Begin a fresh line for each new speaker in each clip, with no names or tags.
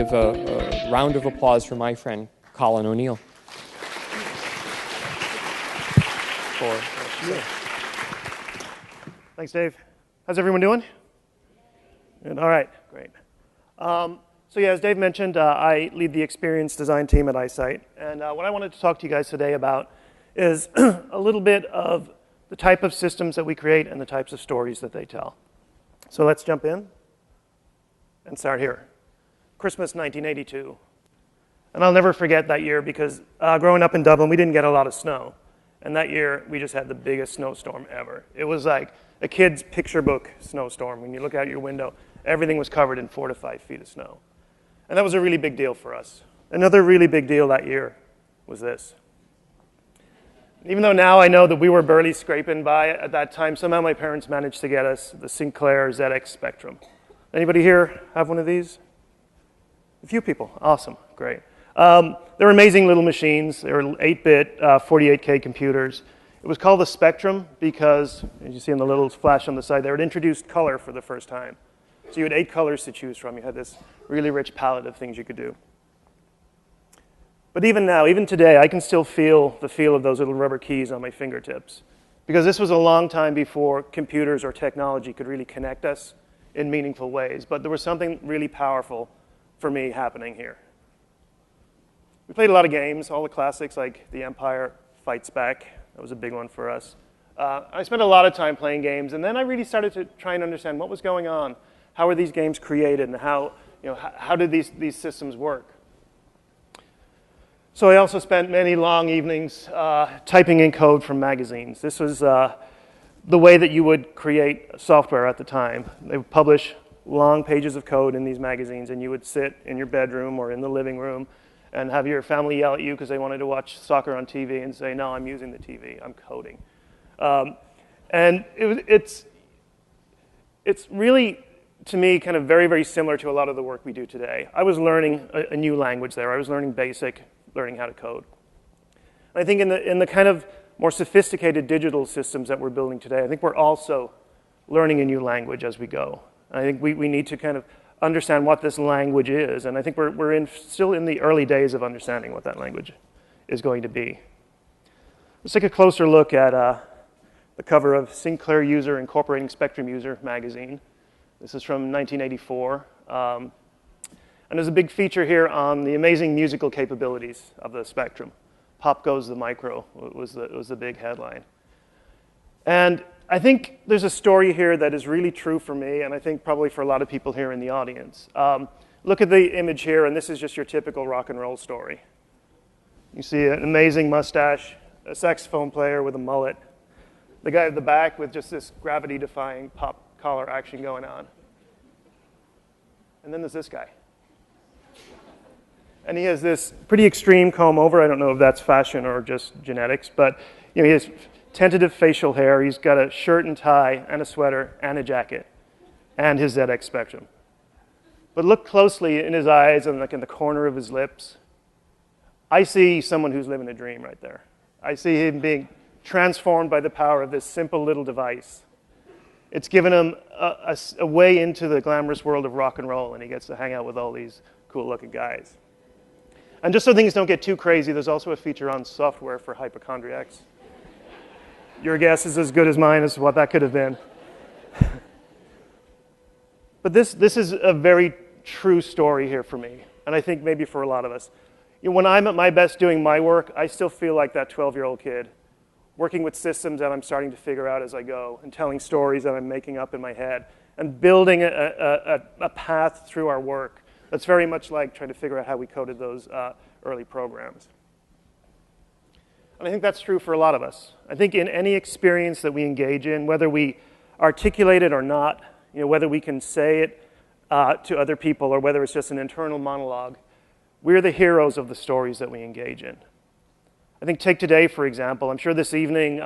give a round of applause for my friend, Colin O'Neill.
Thanks, Dave. How's everyone doing? Good. All right, great. So yeah, as Dave mentioned, I lead the experience design team at ISITE, and what I wanted to talk to you guys today about is a little bit of the type of systems that we create and the types of stories that they tell. So let's jump in and start here. Christmas 1982. And I'll never forget that year because growing up in Dublin, we didn't get a lot of snow. And that year, we just had the biggest snowstorm ever. It was like a kid's picture book snowstorm. When you look out your window, everything was covered in 4 to 5 feet of snow. And that was a really big deal for us. Another really big deal that year was this. Even though now I know that we were barely scraping by at that time, somehow my parents managed to get us the Sinclair ZX Spectrum. Anybody here have one of these? A few people. Awesome. Great. They're amazing little machines. They were 8-bit, 48K computers. It was called the Spectrum because, as you see in the little flash on the side there, it introduced color for the first time. So you had 8 colors to choose from. You had this really rich palette of things you could do. But even now, even today, I can still feel the feel of those little rubber keys on my fingertips. Because this was a long time before computers or technology could really connect us in meaningful ways. But there was something really powerful for me happening here. We played a lot of games, all the classics like The Empire Fights Back. That was a big one for us. I spent a lot of time playing games, and then I really started to try and understand what was going on. How were these games created, and how did these systems work? So I also spent many long evenings typing in code from magazines. This was the way that you would create software at the time. They would publish long pages of code in these magazines, and you would sit in your bedroom or in the living room and have your family yell at you because they wanted to watch soccer on TV and say, no, I'm using the TV, I'm coding. And it's really, to me, kind of very, very similar to a lot of the work we do today. I was learning a new language there. I was learning BASIC, learning how to code. And I think in the kind of more sophisticated digital systems that we're building today, I think we're also learning a new language as we go. And I think we need to kind of understand what this language is, and I think we're still in the early days of understanding what that language is going to be. Let's take a closer look at the cover of Sinclair User Incorporating Spectrum User magazine. This is from 1984. And there's a big feature here on the amazing musical capabilities of the Spectrum. Pop Goes the Micro was the big headline. And I think there's a story here that is really true for me, and I think probably for a lot of people here in the audience. Look at the image here, and this is just your typical rock and roll story. You see an amazing mustache, a saxophone player with a mullet, the guy at the back with just this gravity-defying pop collar action going on. And then there's this guy. And he has this pretty extreme comb over. I don't know if that's fashion or just genetics, but he has tentative facial hair. He's got a shirt and tie and a sweater and a jacket and his ZX Spectrum. But look closely in his eyes and like in the corner of his lips. I see someone who's living a dream right there. I see him being transformed by the power of this simple little device. It's given him a way into the glamorous world of rock and roll, and he gets to hang out with all these cool-looking guys. And just so things don't get too crazy, there's also a feature on software for hypochondriacs. Your guess is as good as mine as to what that could have been. But this is a very true story here for me, and I think maybe for a lot of us. When I'm at my best doing my work, I still feel like that 12-year-old kid, working with systems that I'm starting to figure out as I go, and telling stories that I'm making up in my head, and building a path through our work that's very much like trying to figure out how we coded those early programs. And I think that's true for a lot of us. I think in any experience that we engage in, whether we articulate it or not, whether we can say it to other people or whether it's just an internal monologue, we're the heroes of the stories that we engage in. I think take today, for example. I'm sure this evening,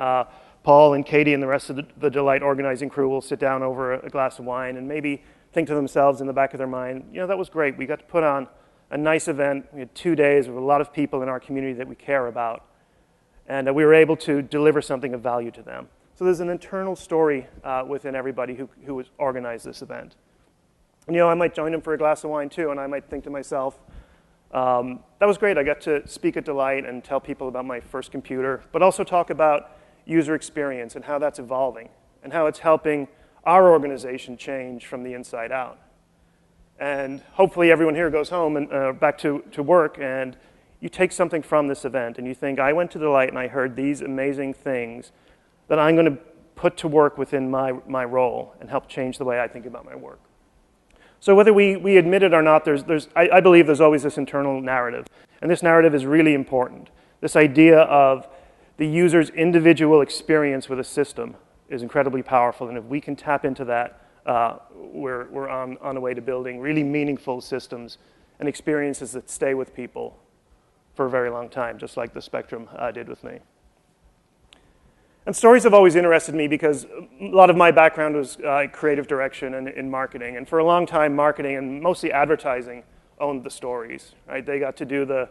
Paul and Katie and the rest of the Delight organizing crew will sit down over a glass of wine and maybe think to themselves in the back of their mind, that was great. We got to put on a nice event. We had 2 days with a lot of people in our community that we care about. And we were able to deliver something of value to them. So there's an internal story within everybody who organized this event. And, I might join them for a glass of wine too, and I might think to myself, that was great. I got to speak at Delight and tell people about my first computer, but also talk about user experience and how that's evolving and how it's helping our organization change from the inside out. And hopefully everyone here goes home and back to work, and you take something from this event and you think, I went to Delight and I heard these amazing things that I'm going to put to work within my role and help change the way I think about my work. So whether we admit it or not, I believe there's always this internal narrative. And this narrative is really important. This idea of the user's individual experience with a system is incredibly powerful. And if we can tap into that, we're on the way to building really meaningful systems and experiences that stay with people for a very long time, just like the Spectrum did with me. And stories have always interested me because a lot of my background was creative direction and in marketing. And for a long time, marketing and mostly advertising owned the stories, right? They got to do the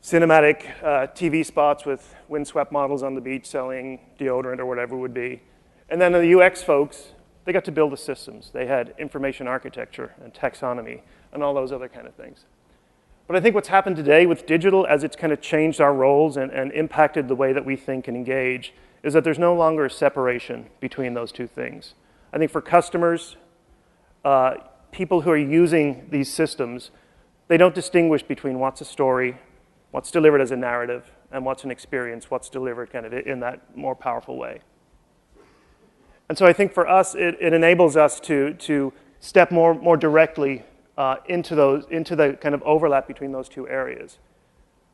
cinematic TV spots with windswept models on the beach selling deodorant or whatever it would be. And then the UX folks, they got to build the systems. They had information architecture and taxonomy and all those other kind of things. But I think what's happened today with digital, as it's kind of changed our roles and impacted the way that we think and engage, is that there's no longer a separation between those two things. I think for customers, people who are using these systems, they don't distinguish between what's a story, what's delivered as a narrative, and what's an experience, what's delivered kind of in that more powerful way. And so I think for us, it enables us to step more directly into the kind of overlap between those two areas.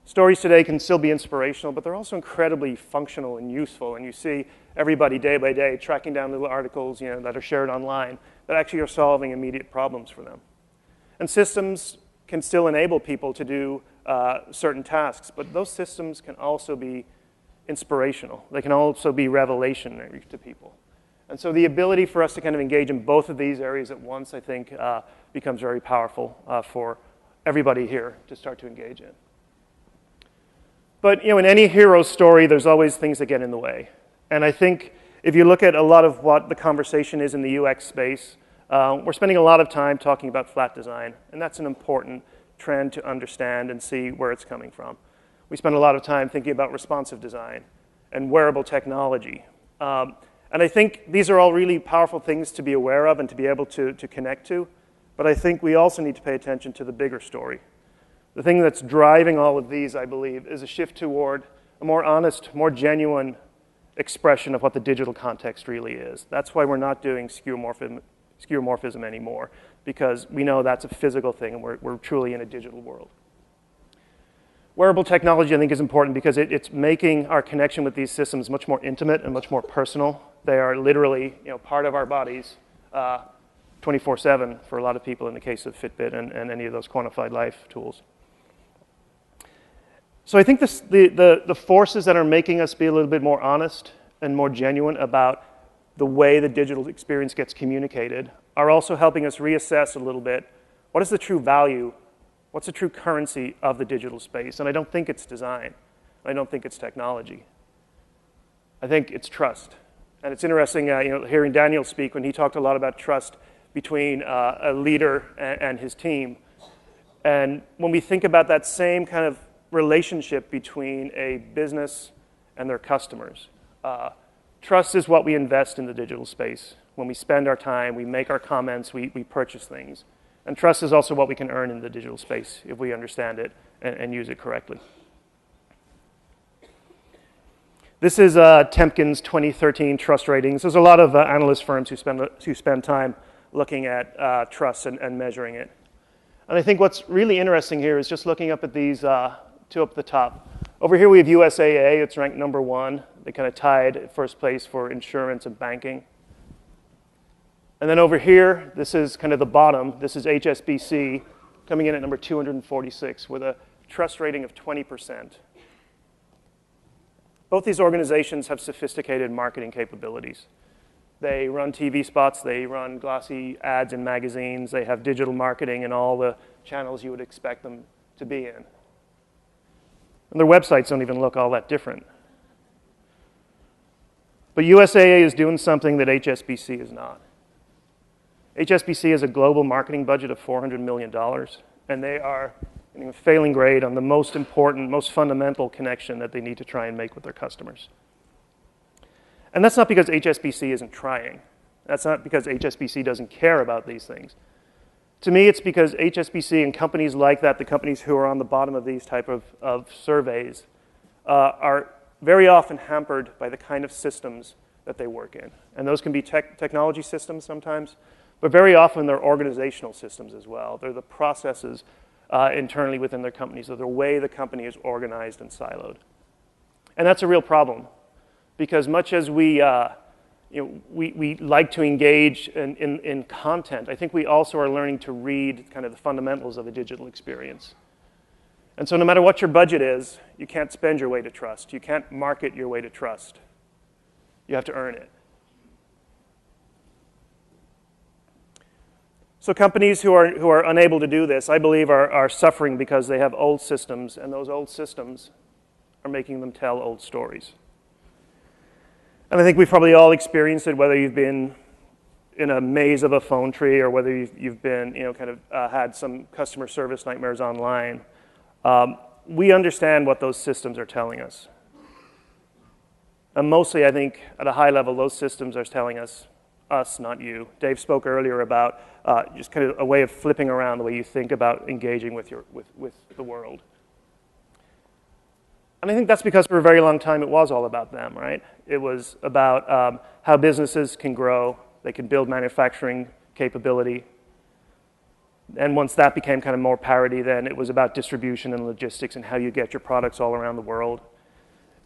Stories today can still be inspirational, but they're also incredibly functional and useful. And you see everybody day by day tracking down little articles that are shared online that actually are solving immediate problems for them. And systems can still enable people to do certain tasks, but those systems can also be inspirational. They can also be revelationary to people. And so the ability for us to kind of engage in both of these areas at once, I think, becomes very powerful for everybody here to start to engage in. But in any hero story, there's always things that get in the way. And I think if you look at a lot of what the conversation is in the UX space, we're spending a lot of time talking about flat design, and that's an important trend to understand and see where it's coming from. We spend a lot of time thinking about responsive design and wearable technology. And I think these are all really powerful things to be aware of and to be able to connect to. But I think we also need to pay attention to the bigger story. The thing that's driving all of these, I believe, is a shift toward a more honest, more genuine expression of what the digital context really is. That's why we're not doing skeuomorphism anymore, because we know that's a physical thing and we're truly in a digital world. Wearable technology, I think, is important because it's making our connection with these systems much more intimate and much more personal. They are literally part of our bodies 24/7 for a lot of people in the case of Fitbit and any of those quantified life tools. So I think the forces that are making us be a little bit more honest and more genuine about the way the digital experience gets communicated are also helping us reassess a little bit what is the true value, what's the true currency of the digital space. And I don't think it's design. I don't think it's technology. I think it's trust. And it's interesting hearing Daniel speak when he talked a lot about trust between a leader and his team. And when we think about that same kind of relationship between a business and their customers. Trust is what we invest in the digital space. When we spend our time, we make our comments, we purchase things. And trust is also what we can earn in the digital space if we understand it and use it correctly. This is Temkin's 2013 trust ratings. There's a lot of analyst firms who spend time looking at trust and measuring it. And I think what's really interesting here is just looking up at these two up the top. Over here we have USAA. It's ranked number 1. They kind of tied at first place for insurance and banking. And then over here, this is kind of the bottom. This is HSBC coming in at number 246 with a trust rating of 20%. Both these organizations have sophisticated marketing capabilities. They run TV spots, they run glossy ads in magazines, they have digital marketing in all the channels you would expect them to be in. And their websites don't even look all that different. But USAA is doing something that HSBC is not. HSBC has a global marketing budget of $400 million, and they are getting a failing grade on the most important, most fundamental connection that they need to try and make with their customers. And that's not because HSBC isn't trying. That's not because HSBC doesn't care about these things. To me, it's because HSBC and companies like that, the companies who are on the bottom of these type of surveys, are very often hampered by the kind of systems that they work in. And those can be technology systems sometimes, but very often they're organizational systems as well. They're the processes internally within their companies, or the way the company is organized and siloed. And that's a real problem, because much as we like to engage in content, I think we also are learning to read kind of the fundamentals of a digital experience. And so no matter what your budget is, you can't spend your way to trust. You can't market your way to trust. You have to earn it. So companies who are unable to do this, I believe, are suffering because they have old systems, and those old systems are making them tell old stories. And I think we've probably all experienced it, whether you've been in a maze of a phone tree or whether you've been, had some customer service nightmares online. We understand what those systems are telling us. And mostly, I think, at a high level, those systems are telling us, not you. Dave spoke earlier about just kind of a way of flipping around the way you think about engaging with the world. And I think that's because for a very long time it was all about them, right? It was about how businesses can grow, they can build manufacturing capability. And once that became kind of more parity, then it was about distribution and logistics and how you get your products all around the world.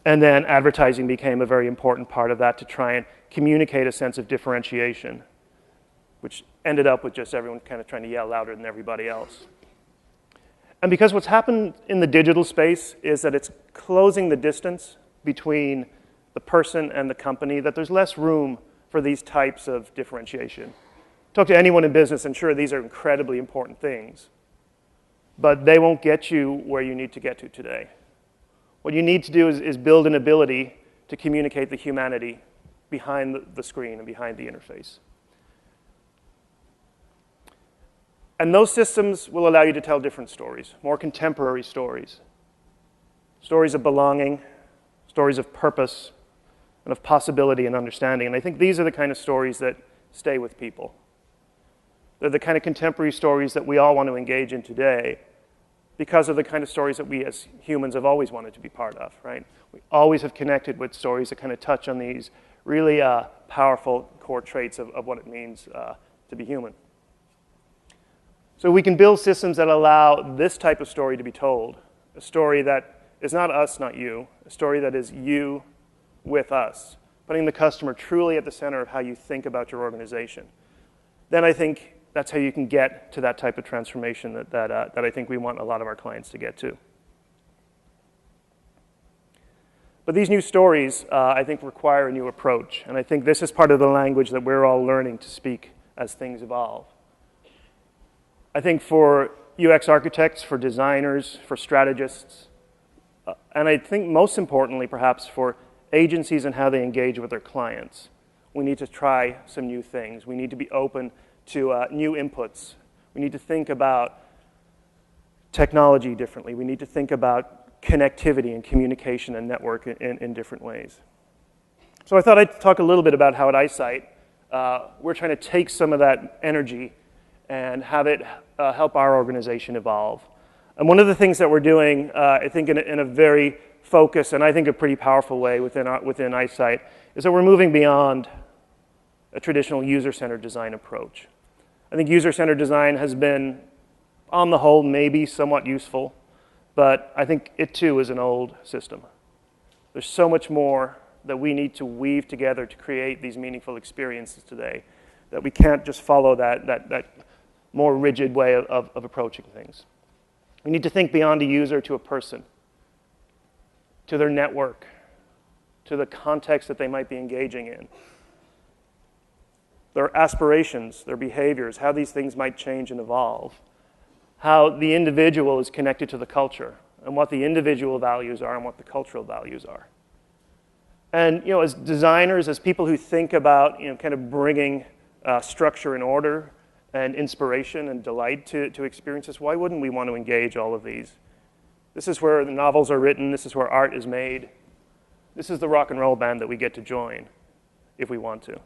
And then advertising became a very important part of that to try and communicate a sense of differentiation, which ended up with just everyone kind of trying to yell louder than everybody else. And because what's happened in the digital space is that it's closing the distance between the person and the company, that there's less room for these types of differentiation. Talk to anyone in business, and sure, these are incredibly important things, but they won't get you where you need to get to today. What you need to do is build an ability to communicate the humanity behind the screen and behind the interface. And those systems will allow you to tell different stories, more contemporary stories. Stories of belonging, stories of purpose, and of possibility and understanding. And I think these are the kind of stories that stay with people. They're the kind of contemporary stories that we all want to engage in today because of the kind of stories that we as humans have always wanted to be part of, right? We always have connected with stories that kind of touch on these really powerful core traits of what it means to be human. So we can build systems that allow this type of story to be told, a story that is not us, not you, a story that is you with us, putting the customer truly at the center of how you think about your organization. Then I think that's how you can get to that type of transformation that I think we want a lot of our clients to get to. But these new stories, I think, require a new approach. And I think this is part of the language that we're all learning to speak as things evolve. I think for UX architects, for designers, for strategists, and I think most importantly, perhaps, for agencies and how they engage with their clients, we need to try some new things. We need to be open to new inputs. We need to think about technology differently. We need to think about connectivity and communication and network in different ways. So I thought I'd talk a little bit about how at ISITE, we're trying to take some of that energy and have it help our organization evolve. And one of the things that we're doing, I think in a very focused and I think a pretty powerful way within ISITE, is that we're moving beyond a traditional user-centered design approach. I think user-centered design has been, on the whole, maybe somewhat useful, but I think it too is an old system. There's so much more that we need to weave together to create these meaningful experiences today that we can't just follow that more rigid way of approaching things. We need to think beyond a user to a person, to their network, to the context that they might be engaging in, their aspirations, their behaviors, how these things might change and evolve, how the individual is connected to the culture, and what the individual values are and what the cultural values are. And as designers, as people who think about kind of bringing structure and order and inspiration and delight to experience this, why wouldn't we want to engage all of these? This is where the novels are written. This is where art is made. This is the rock and roll band that we get to join if we want to.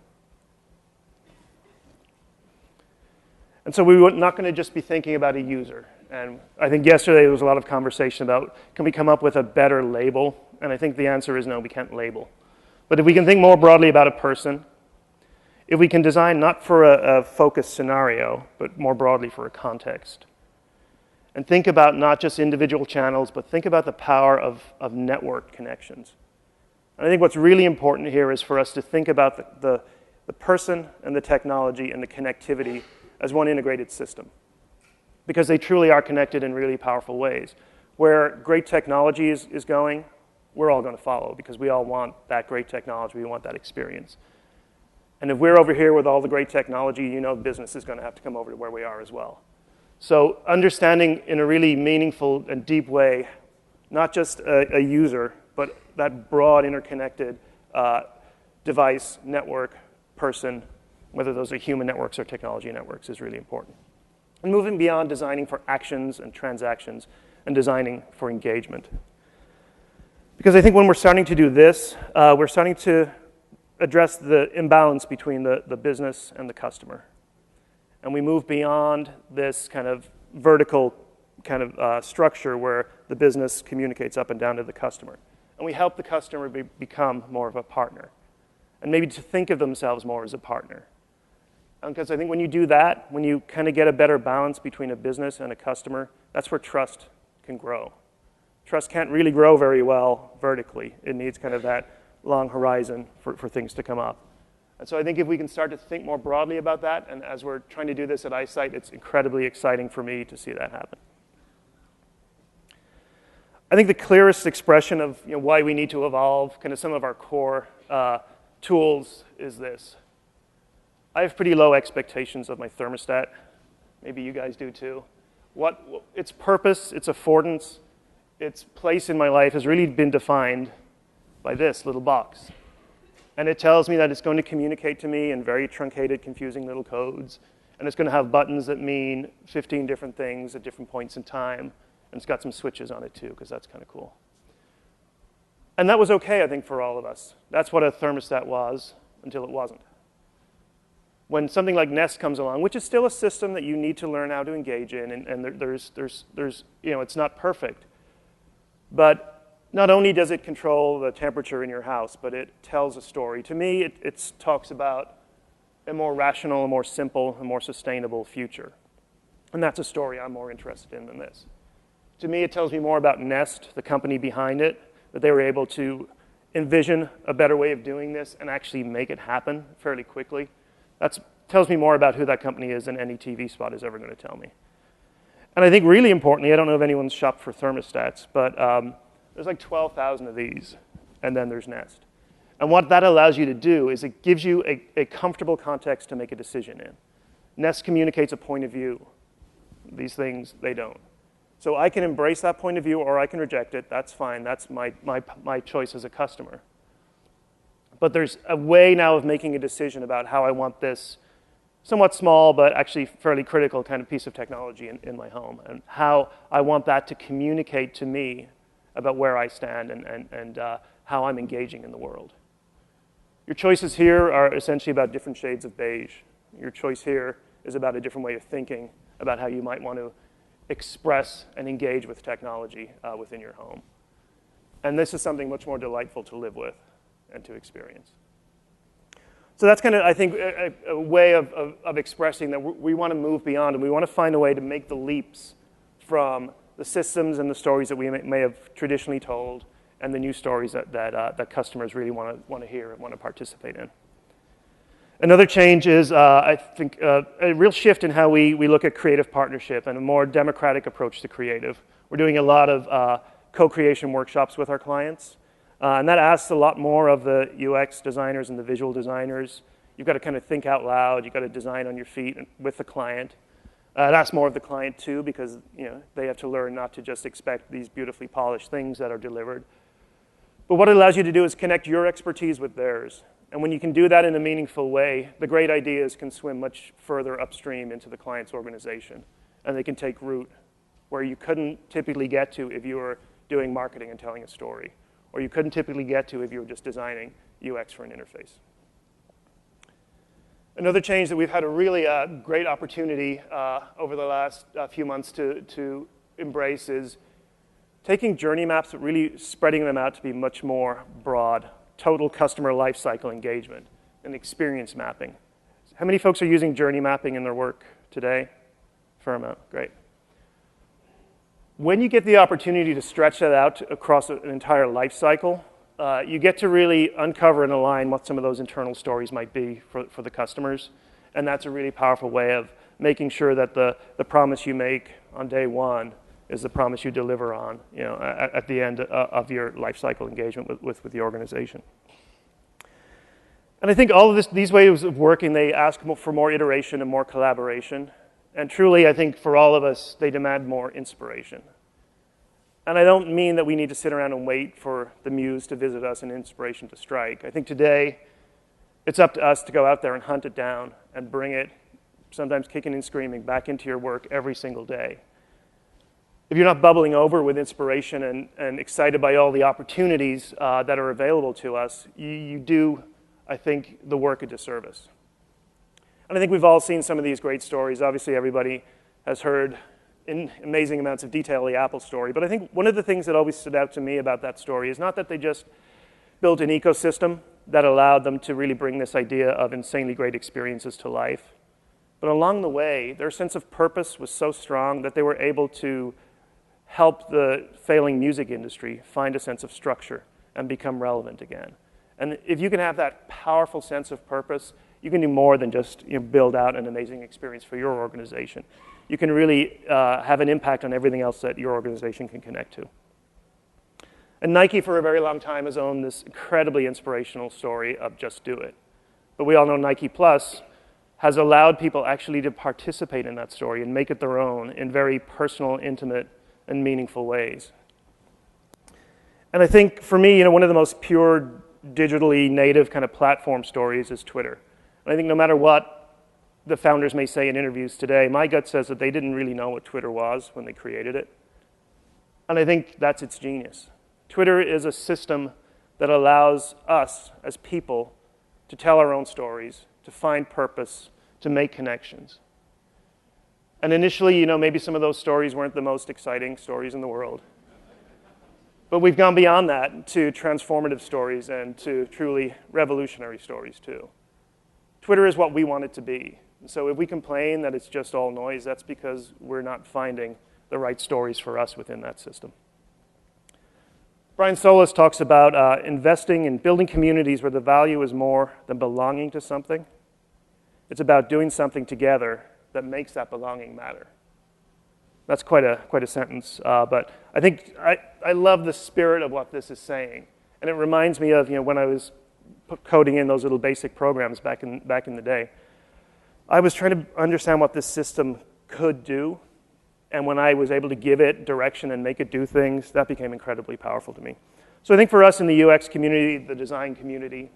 And so we're not going to just be thinking about a user. And I think yesterday there was a lot of conversation about, can we come up with a better label? And I think the answer is no, we can't label. But if we can think more broadly about a person, if we can design not for a focused scenario, but more broadly for a context, and think about not just individual channels, but think about the power of network connections. And I think what's really important here is for us to think about the person and the technology and the connectivity as one integrated system, because they truly are connected in really powerful ways. Where great technology is going, we're all going to follow, because we all want that great technology, we want that experience. And if we're over here with all the great technology, you know business is going to have to come over to where we are as well. So understanding in a really meaningful and deep way, not just a user, but that broad interconnected device, network, person, whether those are human networks or technology networks, is really important. And moving beyond designing for actions and transactions and designing for engagement. Because I think when we're starting to do this, we're starting to address the imbalance between the business and the customer. And we move beyond this kind of vertical kind of structure where the business communicates up and down to the customer. And we help the customer become more of a partner. And maybe to think of themselves more as a partner. Because I think when you do that, when you kind of get a better balance between a business and a customer, that's where trust can grow. Trust can't really grow very well vertically. It needs kind of that long horizon for things to come up. And so I think if we can start to think more broadly about that, and as we're trying to do this at ISITE, it's incredibly exciting for me to see that happen. I think the clearest expression of why we need to evolve, kind of some of our core tools, is this. I have pretty low expectations of my thermostat. Maybe you guys do too. Its purpose, its affordance, its place in my life has really been defined by this little box. And it tells me that it's going to communicate to me in very truncated, confusing little codes. And it's going to have buttons that mean 15 different things at different points in time. And it's got some switches on it too, because that's kind of cool. And that was okay, I think, for all of us. That's what a thermostat was until it wasn't. When something like Nest comes along, which is still a system that you need to learn how to engage in, and there's it's not perfect. But not only does it control the temperature in your house, but it tells a story. To me, it talks about a more rational, a more simple, a more sustainable future. And that's a story I'm more interested in than this. To me, it tells me more about Nest, the company behind it, that they were able to envision a better way of doing this and actually make it happen fairly quickly. That tells me more about who that company is than any TV spot is ever going to tell me. And I think really importantly, I don't know if anyone's shopped for thermostats, but there's like 12,000 of these, and then there's Nest. And what that allows you to do is it gives you a comfortable context to make a decision in. Nest communicates a point of view. These things, they don't. So I can embrace that point of view or I can reject it. That's fine. That's my choice as a customer. But there's a way now of making a decision about how I want this somewhat small but actually fairly critical kind of piece of technology in my home, and how I want that to communicate to me about where I stand and how I'm engaging in the world. Your choices here are essentially about different shades of beige. Your choice here is about a different way of thinking about how you might want to express and engage with technology within your home. And this is something much more delightful to live with and to experience. So that's kind of, I think, a way of expressing that we want to move beyond, and we want to find a way to make the leaps from the systems and the stories that we may have traditionally told and the new stories that customers really want to hear and want to participate in. Another change is, I think, a real shift in how we look at creative partnership and a more democratic approach to creative. We're doing a lot of co-creation workshops with our clients, and that asks a lot more of the UX designers and the visual designers. You've got to kind of think out loud. You've got to design on your feet with the client. It asks more of the client, too, because they have to learn not to just expect these beautifully polished things that are delivered. But what it allows you to do is connect your expertise with theirs And when you can do that in a meaningful way, the great ideas can swim much further upstream into the client's organization, and they can take root where you couldn't typically get to if you were doing marketing and telling a story, or you couldn't typically get to if you were just designing UX for an interface. Another change that we've had a really great opportunity over the last few months to embrace is taking journey maps, but really spreading them out to be much more broad, total customer lifecycle engagement and experience mapping. How many folks are using journey mapping in their work today? Fair amount, great. When you get the opportunity to stretch that out across an entire life cycle, you get to really uncover and align what some of those internal stories might be for the customers. And that's a really powerful way of making sure that the promise you make on day one is the promise you deliver on, at the end of your life cycle engagement with the organization. And I think all of these ways of working, they ask for more iteration and more collaboration. And truly, I think for all of us, they demand more inspiration. And I don't mean that we need to sit around and wait for the muse to visit us and inspiration to strike. I think today, it's up to us to go out there and hunt it down and bring it, sometimes kicking and screaming, back into your work every single day. If you're not bubbling over with inspiration and excited by all the opportunities that are available to us, you do, I think, the work a disservice. And I think we've all seen some of these great stories. Obviously, everybody has heard in amazing amounts of detail the Apple story. But I think one of the things that always stood out to me about that story is not that they just built an ecosystem that allowed them to really bring this idea of insanely great experiences to life. But along the way, their sense of purpose was so strong that they were able to help the failing music industry find a sense of structure and become relevant again. And if you can have that powerful sense of purpose, you can do more than just build out an amazing experience for your organization. You can really have an impact on everything else that your organization can connect to. And Nike, for a very long time, has owned this incredibly inspirational story of just do it. But we all know Nike Plus has allowed people actually to participate in that story and make it their own in very personal, intimate, and meaningful ways. And I think, for me, one of the most pure, digitally native kind of platform stories is Twitter. And I think no matter what the founders may say in interviews today, my gut says that they didn't really know what Twitter was when they created it. And I think that's its genius. Twitter is a system that allows us as people to tell our own stories, to find purpose, to make connections. And initially, maybe some of those stories weren't the most exciting stories in the world. But we've gone beyond that to transformative stories and to truly revolutionary stories, too. Twitter is what we want it to be. So if we complain that it's just all noise, that's because we're not finding the right stories for us within that system. Brian Solis talks about investing in building communities where the value is more than belonging to something. It's about doing something together that makes that belonging matter. That's quite a sentence, but I think I love the spirit of what this is saying. And it reminds me of when I was coding in those little basic programs back in the day. I was trying to understand what this system could do, and when I was able to give it direction and make it do things, that became incredibly powerful to me. So I think for us in the UX community, the design community,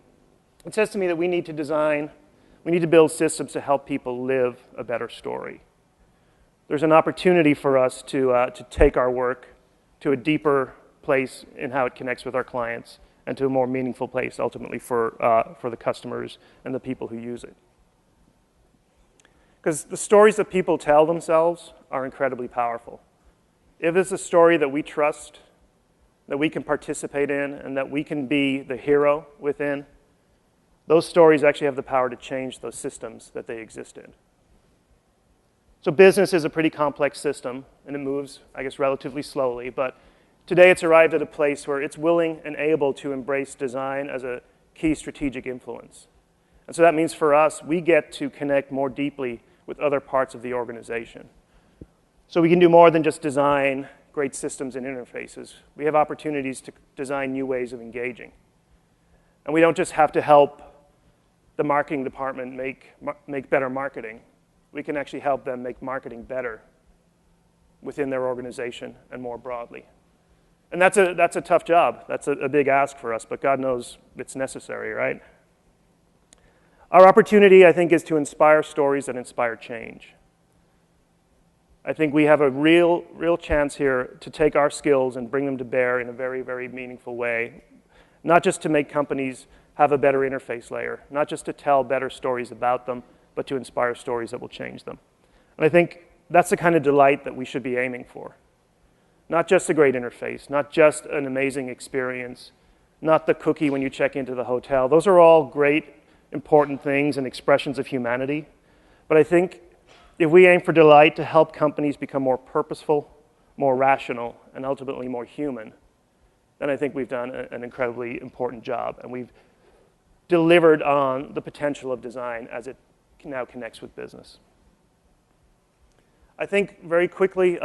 it says to me that we need to build systems to help people live a better story. There's an opportunity for us to take our work to a deeper place in how it connects with our clients and to a more meaningful place ultimately for the customers and the people who use it. Because the stories that people tell themselves are incredibly powerful. If it's a story that we trust, that we can participate in, and that we can be the hero within, those stories actually have the power to change those systems that they exist in. So business is a pretty complex system, and it moves, I guess, relatively slowly. But today it's arrived at a place where it's willing and able to embrace design as a key strategic influence. And so that means for us, we get to connect more deeply with other parts of the organization. So we can do more than just design great systems and interfaces. We have opportunities to design new ways of engaging. And we don't just have to help the marketing department make better marketing. We can actually help them make marketing better within their organization and more broadly. And that's a tough job. That's a big ask for us, but God knows it's necessary, right? Our opportunity, I think, is to inspire stories that inspire change. I think we have a real chance here to take our skills and bring them to bear in a very, very meaningful way, not just to make companies have a better interface layer, not just to tell better stories about them, but to inspire stories that will change them. And I think that's the kind of delight that we should be aiming for. Not just a great interface, not just an amazing experience, not the cookie when you check into the hotel. Those are all great, important things and expressions of humanity. But I think if we aim for delight to help companies become more purposeful, more rational, and ultimately more human, then I think we've done an incredibly important job. And we've delivered on the potential of design as it now connects with business. I think very quickly,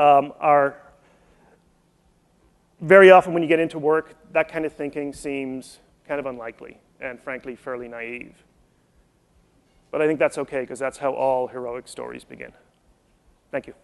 very often when you get into work, that kind of thinking seems kind of unlikely and frankly fairly naive. But I think that's okay because that's how all heroic stories begin. Thank you.